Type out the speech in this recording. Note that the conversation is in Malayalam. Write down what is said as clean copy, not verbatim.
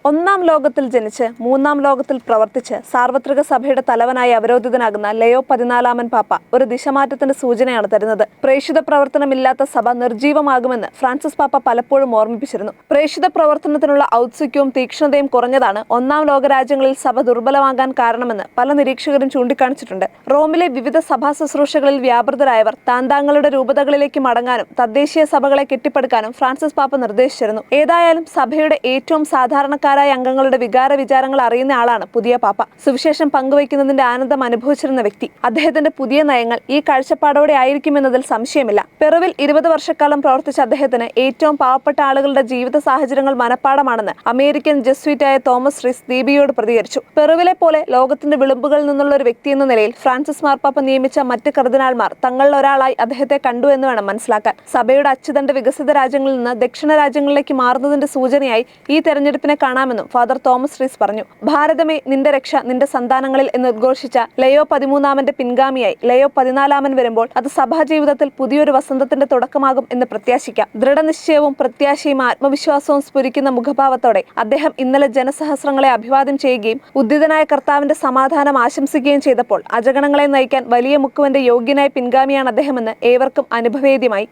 ഒന്നാം ലോകത്തിൽ ജനിച്ച് മൂന്നാം ലോകത്തിൽ പ്രവർത്തിച്ച് സാർവത്രിക സഭയുടെ തലവനായി അവരോധിതനാകുന്ന ലയോ 14 പാപ്പ ഒരു ദിശമാറ്റത്തിന്റെ സൂചനയാണ് തരുന്നത്. പ്രേക്ഷിത പ്രവർത്തനമില്ലാത്ത സഭ നിർജീവമാകുമെന്ന് ഫ്രാൻസിസ് പാപ്പ പലപ്പോഴും ഓർമ്മിപ്പിച്ചിരുന്നു. പ്രേക്ഷിത പ്രവർത്തനത്തിനുള്ള ഔത്സുക്യവും തീക്ഷ്ണതയും കുറഞ്ഞതാണ് ഒന്നാം ലോകരാജ്യങ്ങളിൽ സഭ ദുർബലമാകാൻ കാരണമെന്ന് പല നിരീക്ഷകരും ചൂണ്ടിക്കാണിച്ചിട്ടുണ്ട്. റോമിലെ വിവിധ സഭാ ശുശ്രൂഷകളിൽ വ്യാപൃതരായവർ താന്താങ്ങളുടെ രൂപതകളിലേക്ക് മടങ്ങാനും തദ്ദേശീയ സഭകളെ കെട്ടിപ്പടുക്കാനും ഫ്രാൻസിസ് പാപ്പ നിർദ്ദേശിച്ചിരുന്നു. ഏതായാലും സഭയുടെ ഏറ്റവും സാധാരണക്കാരായ അംഗങ്ങളുടെ വികാര വിചാരങ്ങൾ അറിയുന്ന ആളാണ് പുതിയ പാപ്പ. സുവിശേഷം പങ്കുവയ്ക്കുന്നതിന്റെ ആനന്ദം അനുഭവിച്ചിരുന്ന വ്യക്തി. അദ്ദേഹത്തിന്റെ പുതിയ നയങ്ങൾ ഈ കാഴ്ചപ്പാടോടെ ആയിരിക്കുമെന്നതിൽ സംശയമില്ല. പെറുവിൽ 20 വർഷക്കാലം പ്രവർത്തിച്ച അദ്ദേഹത്തിന് ഏറ്റവും പാവപ്പെട്ട ആളുകളുടെ ജീവിത സാഹചര്യങ്ങൾ മനഃപ്പാടമാണെന്ന് അമേരിക്കൻ ജസ്വിറ്റായ തോമസ് റീസ് ദീപിയോട് പ്രതികരിച്ചു. പെറുവിലെ പോലെ ലോകത്തിന്റെ വിളിമ്പുകളിൽ നിന്നുള്ള ഒരു വ്യക്തി എന്ന നിലയിൽ ഫ്രാൻസിസ് മാർപ്പാപ്പ നിയമിച്ച മറ്റ് കർദിനാൾമാർ തങ്ങളിൽ ഒരാളായി അദ്ദേഹത്തെ കണ്ടു എന്ന് വേണം മനസ്സിലാക്കാൻ. സഭയുടെ അച്ചുതണ്ട് വികസിത രാജ്യങ്ങളിൽ നിന്ന് ദക്ഷിണ രാജ്യങ്ങളിലേക്ക് മാറുന്നതിന്റെ സൂചനയായി ഈ തെരഞ്ഞെടുപ്പിനെ കാണാമെന്നും ഫാദർ തോമസ് റീസ് പറഞ്ഞു. ഭാരതമേ, നിന്റെ രക്ഷ നിന്റെ സന്താനങ്ങളിൽ എന്ന് ഉദ്ഘോഷിച്ച ലയോ 13 പിൻഗാമിയായി ലയോ 14 വരുമ്പോൾ അത് സഭാജീവിതത്തിൽ പുതിയൊരു വസന്തത്തിന്റെ തുടക്കമാകും എന്ന് പ്രത്യാശിക്കാം. ദൃഢനിശ്ചയവും പ്രത്യാശയും ആത്മവിശ്വാസവും സ്ഫുരിക്കുന്ന മുഖഭാവത്തോടെ അദ്ദേഹം ഇന്നലെ ജനസഹസ്രങ്ങളെ അഭിവാദ്യം ചെയ്യുകയും ഉദ്ധിതനായ കർത്താവിന്റെ സമാധാനം ആശംസിക്കുകയും ചെയ്തപ്പോൾ അജഗണങ്ങളെ നയിക്കാൻ വലിയ മുക്കുവന്റെ യോഗ്യനായ പിൻഗാമിയാണ് അദ്ദേഹമെന്ന് ഏവർക്കും അനുഭവേദ്യമായി.